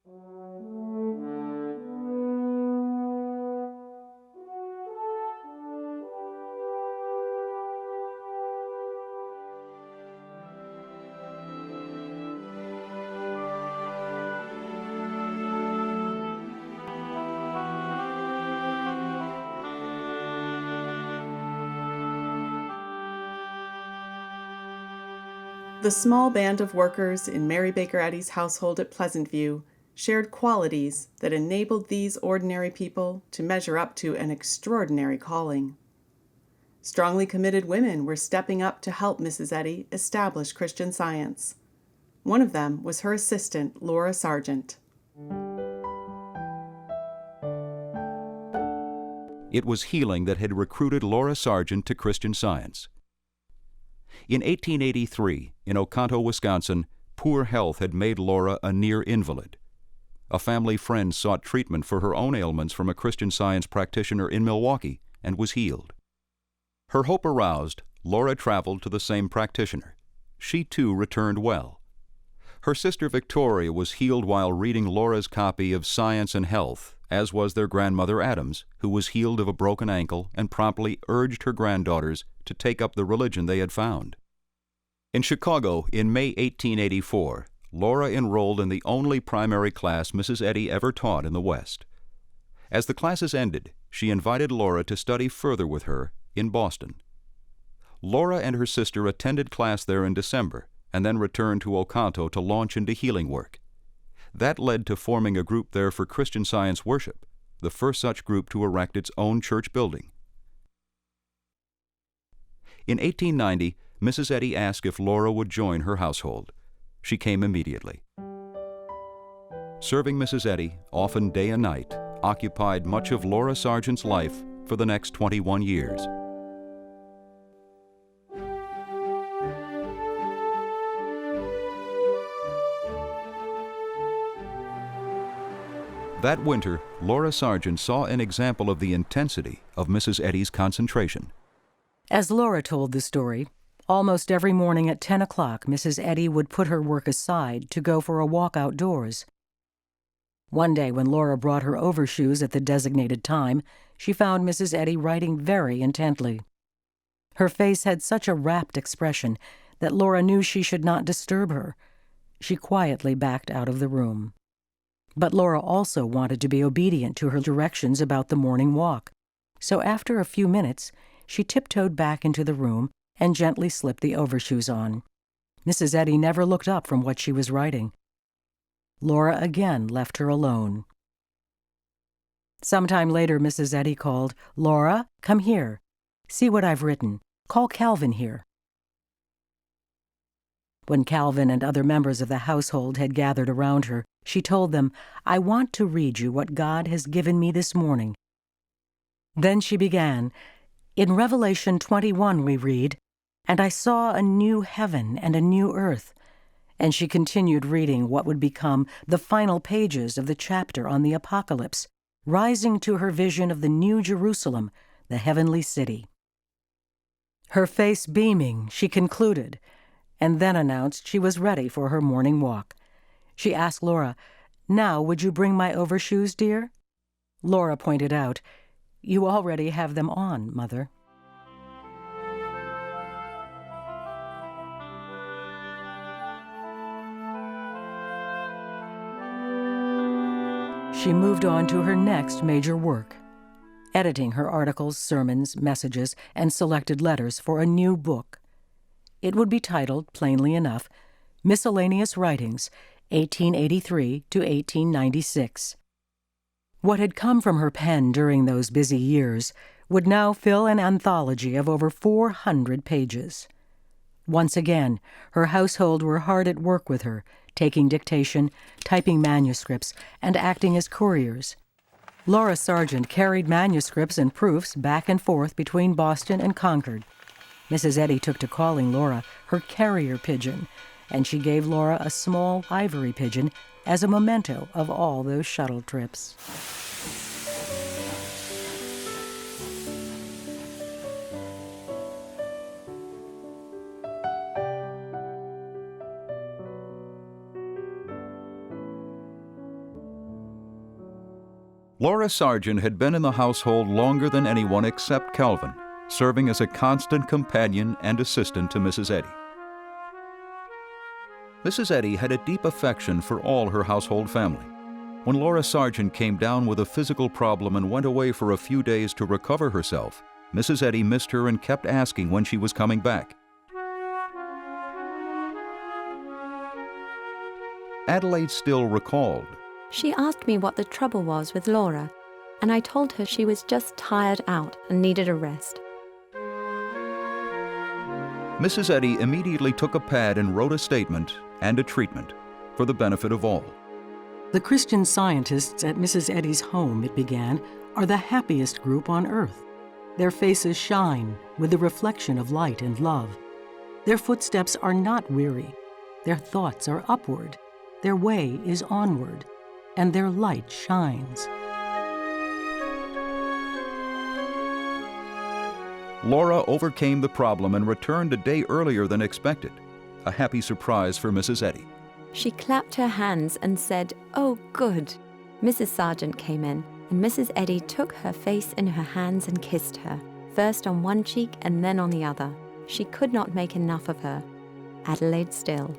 The small band of workers in Mary Baker Eddy's household at Pleasant View shared qualities that enabled these ordinary people to measure up to an extraordinary calling. Strongly committed women were stepping up to help Mrs. Eddy establish Christian Science. One of them was her assistant, Laura Sargent. It was healing that had recruited Laura Sargent to Christian Science. In 1883, in Oconto, Wisconsin, poor health had made Laura a near invalid. A family friend sought treatment for her own ailments from a Christian Science practitioner in Milwaukee and was healed. Her hope aroused, Laura traveled to the same practitioner. She too returned well. Her sister Victoria was healed while reading Laura's copy of Science and Health, as was their grandmother Adams, who was healed of a broken ankle and promptly urged her granddaughters to take up the religion they had found. In Chicago, in May 1884, Laura enrolled in the only primary class Mrs. Eddy ever taught in the West. As the classes ended, she invited Laura to study further with her in Boston. Laura and her sister attended class there in December and then returned to Oconto to launch into healing work. That led to forming a group there for Christian Science worship, the first such group to erect its own church building. In 1890, Mrs. Eddy asked if Laura would join her household. She came immediately. Serving Mrs. Eddy, often day and night, occupied much of Laura Sargent's life for the next 21 years. That winter, Laura Sargent saw an example of the intensity of Mrs. Eddy's concentration. As Laura told the story, almost every morning at 10 o'clock, Mrs. Eddy would put her work aside to go for a walk outdoors. One day, when Laura brought her overshoes at the designated time, she found Mrs. Eddy writing very intently. Her face had such a rapt expression that Laura knew she should not disturb her. She quietly backed out of the room. But Laura also wanted to be obedient to her directions about the morning walk, so after a few minutes, she tiptoed back into the room and gently slipped the overshoes on. Mrs. Eddy never looked up from what she was writing. Laura again left her alone. Sometime later, Mrs. Eddy called, "Laura, come here. See what I've written. Call Calvin here." When Calvin and other members of the household had gathered around her, she told them, "I want to read you what God has given me this morning." Then she began, "In Revelation 21 we read, 'And I saw a new heaven and a new earth.'" And she continued reading what would become the final pages of the chapter on the Apocalypse, rising to her vision of the New Jerusalem, the heavenly city. Her face beaming, she concluded, and then announced she was ready for her morning walk. She asked Laura, "Now would you bring my overshoes, dear?" Laura pointed out, "You already have them on, Mother." She moved on to her next major work, editing her articles, sermons, messages, and selected letters for a new book. It would be titled, plainly enough, Miscellaneous Writings, 1883 to 1896. What had come from her pen during those busy years would now fill an anthology of over 400 pages. Once again, her household were hard at work with her, taking dictation, typing manuscripts, and acting as couriers. Laura Sargent carried manuscripts and proofs back and forth between Boston and Concord. Mrs. Eddy took to calling Laura her carrier pigeon, and she gave Laura a small ivory pigeon as a memento of all those shuttle trips. Laura Sargent had been in the household longer than anyone except Calvin, serving as a constant companion and assistant to Mrs. Eddy. Mrs. Eddy had a deep affection for all her household family. When Laura Sargent came down with a physical problem and went away for a few days to recover herself, Mrs. Eddy missed her and kept asking when she was coming back. Adelaide Still recalled, "She asked me what the trouble was with Laura, and I told her she was just tired out and needed a rest." Mrs. Eddy immediately took a pad and wrote a statement and a treatment for the benefit of all. The Christian Scientists at Mrs. Eddy's home, it began, are the happiest group on earth. Their faces shine with the reflection of light and love. Their footsteps are not weary. Their thoughts are upward. Their way is onward, and their light shines. Laura overcame the problem and returned a day earlier than expected, a happy surprise for Mrs. Eddy. She clapped her hands and said, "Oh, good." Mrs. Sargent came in, and Mrs. Eddy took her face in her hands and kissed her, first on one cheek and then on the other. She could not make enough of her. Adelaide Still.